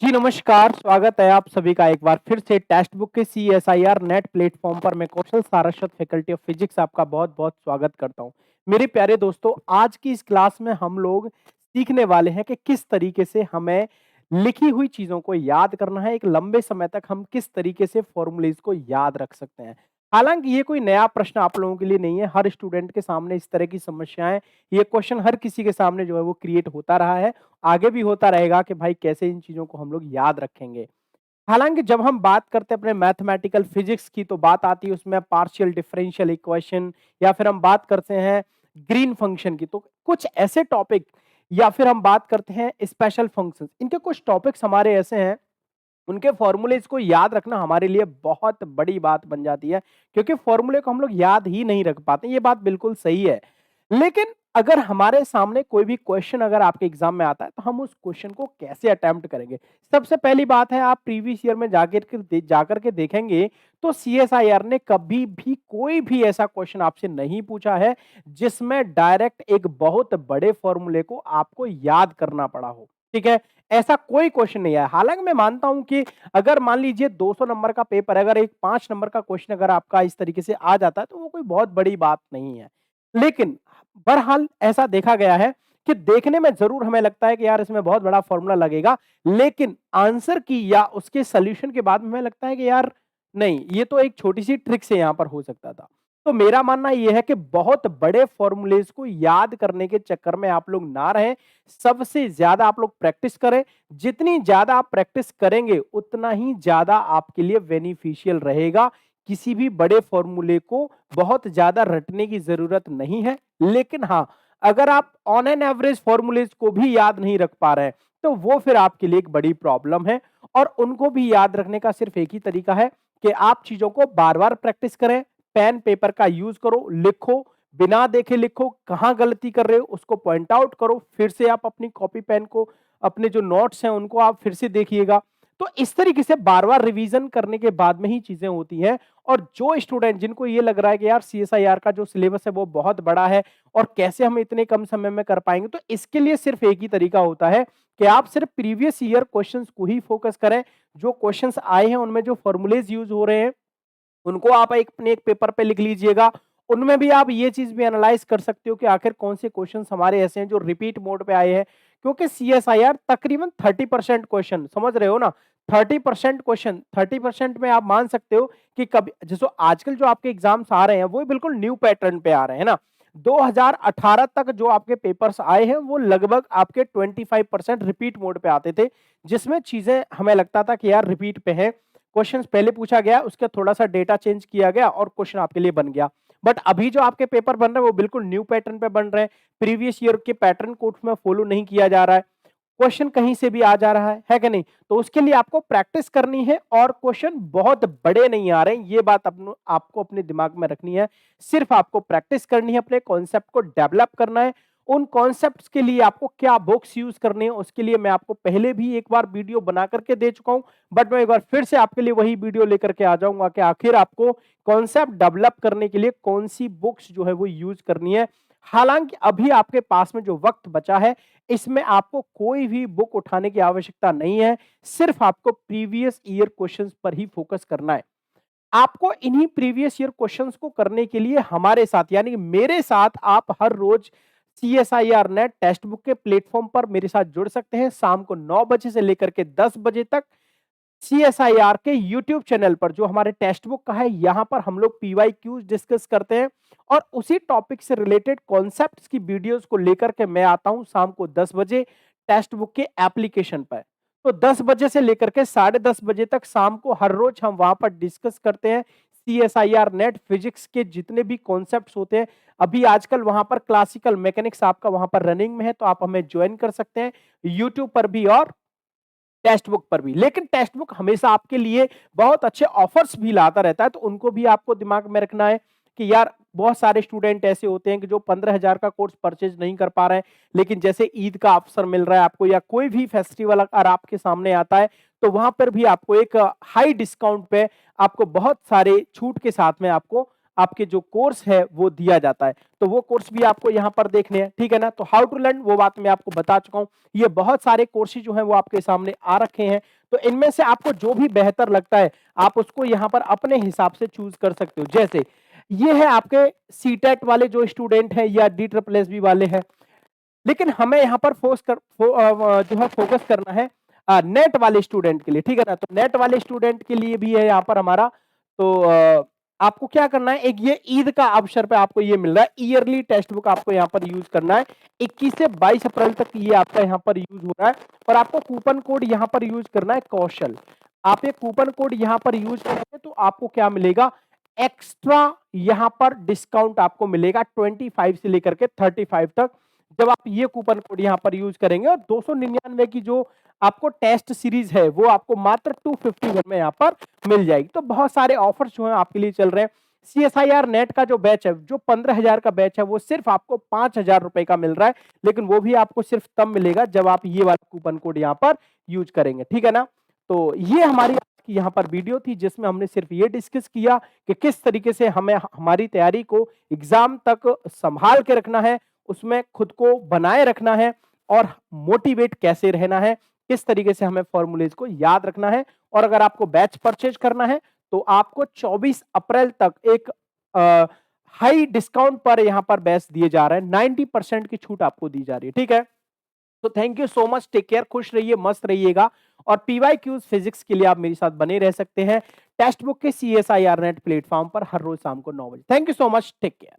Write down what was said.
जी नमस्कार, स्वागत है आप सभी का एक बार फिर से टेक्स्ट बुक के सीएसआईआर नेट प्लेटफॉर्म पर। मैं कौशल सारस्वत फैकल्टी ऑफ फिजिक्स आपका बहुत-बहुत स्वागत करता हूं। मेरे प्यारे दोस्तों, आज की इस क्लास में हम लोग सीखने वाले हैं कि किस तरीके से हमें लिखी हुई चीज़ों को याद करना है, एक लंबे समय तक हम किस तरीके से फ़ॉर्मूलेज़ को याद रख सकते हैं। हालाँकि ये कोई नया प्रश्न आप लोगों के लिए नहीं है, हर स्टूडेंट के सामने इस तरह की समस्याएँ, ये क्वेश्चन हर किसी के सामने जो है वो क्रिएट होता रहा है, आगे भी होता रहेगा कि भाई कैसे इन चीज़ों को हम लोग याद रखेंगे। हालाँकि जब हम बात करते हैं अपने मैथमेटिकल फिजिक्स की तो बात आती है उसमें पार्शियल डिफरेंशियल इक्वेशन या फिर हम बात करते हैं ग्रीन फंक्शन की, तो कुछ ऐसे टॉपिक या फिर हम बात करते हैं स्पेशल फंक्शंस, इनके कुछ टॉपिक्स हमारे ऐसे हैं, उनके फॉर्मूलेज को याद रखना हमारे लिए बहुत बड़ी बात बन जाती है, क्योंकि फॉर्मूले को हम लोग याद ही नहीं रख पाते। ये बात बिल्कुल सही है। लेकिन अगर हमारे सामने कोई भी क्वेश्चन अगर आपके एग्जाम में आता है तो हम उस क्वेश्चन को कैसे अटेम्प्ट करेंगे? सबसे पहली बात है, आप प्रीवियस ईयर में जाकर के देखेंगे तो सीएसआईआर ने कभी भी कोई भी ऐसा क्वेश्चन आपसे नहीं पूछा है जिसमें डायरेक्ट एक बहुत बड़े फॉर्मूले को आपको याद करना पड़ा हो। ठीक है? ऐसा कोई क्वेश्चन नहीं है। हालांकि मैं मानता हूं कि अगर मान लीजिए 200 नंबर का पेपर, अगर एक 5 नंबर का क्वेश्चन अगर आपका इस तरीके से आ जाता है तो वो कोई बहुत बड़ी बात नहीं है। लेकिन बहरहाल ऐसा देखा गया है कि देखने में ज़रूर हमें लगता है कि यार इसमें बहुत बड़ा फ़ॉर्मूला लगेगा, लेकिन आंसर की या उसके सॉल्यूशन के बाद में हमें लगता है कि यार नहीं, ये तो एक छोटी-सी ट्रिक से यहाँ पर हो सकता था। तो मेरा मानना ये है कि बहुत बड़े फ़ॉर्मूलेज़ को याद करने के चक्कर में आप लोग ना रहें, सबसे ज़्यादा आप लोग प्रैक्टिस करें। जितनी ज़्यादा आप प्रैक्टिस करेंगे, उतना ही ज़्यादा आपके लिए बेनिफिशियल रहेगा। किसी भी बड़े फ़ॉर्मूले को बहुत ज़्यादा रटने की ज़रूरत नहीं है। लेकिन हाँ, अगर आप ऑन एन एवरेज फ़ॉर्मूलेज़ को भी याद नहीं रख पा रहे हैं, तो वो फिर आपके लिए एक बड़ी प्रॉब्लम है और उनको भी याद रखने का सिर्फ़ एक ही तरीका है कि आप चीज़ों को बार-बार प्रैक्टिस करें, पेन पेपर का यूज़ करो, लिखो, बिना देखे लिखो, कहाँ गलती कर रहे हो उसको पॉइंट आउट करो, फिर से आप अपनी कॉपी पेन को, अपने जो नोट्स हैं उनको आप फिर से देखिएगा। तो इस तरीके से बार-बार रिवीजन करने के बाद में ही चीज़ें होती हैं। और जो स्टूडेंट जिनको ये लग रहा है कि यार सीएसआईआर का जो सिलेबस है वो बहुत बड़ा है और कैसे हम इतने कम समय में कर पाएँगे, तो इसके लिए सिर्फ़ एक ही तरीका होता है कि आप सिर्फ़ प्रीवियस ईयर क्वेश्चंस को ही फ़ोकस करें। जो क्वेश्चंस आए हैं उनमें जो फ़ॉर्मूलेज़ यूज़ हो रहे हैं उनको आप एक अपने एक पेपर पे लिख लीजिएगा। उनमें भी आप ये चीज़ भी एनालाइज़ कर सकते हो कि आखिर कौन से क्वेश्चन्स हमारे ऐसे हैं जो रिपीट मोड पे आए हैं। क्योंकि सीएसआईआर तकरीबन 30% क्वेश्चन, समझ रहे हो ना? 30% क्वेश्चन, 30% में आप मान सकते हो कि कभी जैसे आजकल जो आपके एग्ज़ाम्स आ रहे हैं वो बिल्कुल न्यू पैटर्न पे आ रहे हैं ना। 2018 तक जो आपके पेपर्स आए हैं वो लगभग आपके 25% रिपीट मोड पे आते थे, जिसमें चीज़ें हमें लगता था कि यार रिपीट पे है। क्वेश्चंस पहले पूछा गया, उसका थोड़ा-सा डेटा चेंज किया गया और क्वेश्चन आपके लिए बन गया। बट अभी जो आपके पेपर बन रहे हैं, वो बिल्कुल न्यू पैटर्न पे बन रहे हैं। प्रीवियस ईयर के पैटर्न को उसमें फॉलो नहीं किया जा रहा है। क्वेश्चन कहीं से भी आ जा रहा है कि नहीं? तो उसके लिए आपको प्रैक्टिस करनी है और क्वेश्चन बहुत बड़े नहीं आ रहे हैं, ये बात आपको अपने दिमाग में रखनी है। सिर्फ आपको प्रैक्टिस करनी है, अपने कॉन्सेप्ट को डेवलप करना है। उन कॉन्सेप्ट्स के लिए आपको क्या बुक्स यूज़ करने हैं, उसके लिए मैं आपको पहले भी एक बार वीडियो बना करके दे चुका हूँ, बट मैं एक बार फिर से आपके लिए वही वीडियो लेकर के आ जाऊँगा कि आखिर आपको कॉन्सेप्ट डेवलप करने के लिए कौन-सी बुक्स जो है वो यूज़ करनी है। हालाँकि अभी आपके पास में जो वक़्त बचा है, इसमें आपको कोई भी बुक उठाने की आवश्यकता नहीं है, सिर्फ आपको प्रीवियस ईयर क्वेश्चंस पर ही फोकस करना है। आपको इन्हीं प्रीवियस ईयर क्वेश्चंस को करने के लिए हमारे साथ यानी कि मेरे साथ आप हर रोज सीएसआईआर नेट टेक्स्ट बुक के प्लेटफॉर्म पर मेरे साथ जुड़ सकते हैं। शाम को 9 बजे से लेकर के 10 बजे तक सीएसआईआर के यूट्यूब चैनल पर जो हमारे टेक्स्ट बुक का है, यहाँ पर हम लोग पीवाईक्यूज डिस्कस करते हैं और उसी टॉपिक से रिलेटेड कॉन्सेप्ट्स की वीडियोस को लेकर के मैं आता हूँ शाम को 10 बजे टेक्स्ट बुक के एप्लीकेशन पर। तो 10 बजे से लेकर के 10:30 बजे तक शाम को हर रोज हम वहां पर डिस्कस करते हैं सीएसआईआर नेट फिजिक्स के जितने भी कॉन्सेप्ट्स होते हैं। अभी आजकल वहां पर क्लासिकल मैकेनिक्स आपका वहां पर रनिंग में है, तो आप हमें ज्वाइन कर सकते हैं यूट्यूब पर भी और टेक्स्ट बुक पर भी। लेकिन टेक्स्ट बुक हमेशा आपके लिए बहुत अच्छे ऑफर्स भी लाता रहता है, तो उनको भी आपको दिमाग में रखना है कि यार बहुत सारे स्टूडेंट ऐसे होते हैं कि जो 15,000 का कोर्स परचेज नहीं कर पा रहे हैं, लेकिन जैसे ईद का अवसर मिल रहा है आपको या कोई भी फेस्टिवल अगर आपके सामने आता है, तो वहां पर भी आपको एक हाई डिस्काउंट पे आपको बहुत सारे छूट के साथ में आपको आपके जो कोर्स है वो दिया जाता है। तो वो कोर्स भी आपको यहाँ पर देखने हैं, ठीक है ना? तो हाउ टू लर्न वो बात मैं आपको बता चुका हूँ। ये बहुत सारे कोर्सेज जो हैं वो आपके सामने आ रखे हैं, तो इनमें से आपको जो भी बेहतर लगता है आप उसको यहाँ पर अपने हिसाब से चूज कर सकते हो। जैसे ये है आपके सीटेट वाले जो स्टूडेंट है या डी ट्रिपल एस बी वाले हैं, लेकिन हमें यहाँ पर जो है फोकस करना है नेट वाले स्टूडेंट के लिए, ठीक है ना। तो नेट वाले स्टूडेंट के लिए भी है यहाँ पर हमारा, तो आपको क्या करना है, एक ये ईद का अवसर पे आपको ये मिल रहा है, ईयरली टेक्स्ट बुक आपको यहाँ पर यूज करना है। 21 से 22 अप्रैल तक ये आपका यहाँ पर यूज हो रहा है, और आपको कूपन कोड यहाँ पर यूज करना है कौशल। आप ये कूपन कोड यहाँ पर यूज करेंगे तो आपको क्या मिलेगा, एक्स्ट्रा यहाँ पर डिस्काउंट आपको मिलेगा 25 से लेकर के 35 तक, जब आप ये कूपन कोड यहाँ पर यूज करेंगे। और 299 की जो आपको टेस्ट सीरीज है वो आपको मात्र 251 में यहाँ पर मिल जाएगी। तो बहुत सारे ऑफर्स जो है आपके लिए चल रहे हैं। CSIR नेट का जो बैच है, जो 15,000 का बैच है, वो सिर्फ आपको 5,000 रुपए का मिल रहा है, लेकिन वो भी आपको सिर्फ तब मिलेगा जब आप ये वाला कूपन कोड यहाँ पर यूज करेंगे, ठीक है ना। तो ये हमारी यहाँ पर वीडियो थी जिसमें हमने सिर्फ ये डिस्कस किया कि किस तरीके से हमें हमारी तैयारी को एग्जाम तक संभाल के रखना है, उसमें खुद को बनाए रखना है, और मोटिवेट कैसे रहना है, किस तरीके से हमें फॉर्मूलेज को याद रखना है। और अगर आपको बैच परचेज करना है तो आपको 24 अप्रैल तक एक हाई डिस्काउंट पर यहां पर बैच दिए जा रहे हैं, 90% की छूट आपको दी जा रही है, ठीक है। तो thank you so much, take care, खुश रहिए, मस्त रहिएगा। और PYQs फिजिक्स के लिए आप मेरे साथ बने रह सकते हैं टेक्स्ट बुक के CSIR नेट प्लेटफॉर्म पर हर रोज शाम को 9 बजे। Thank you so much, take care.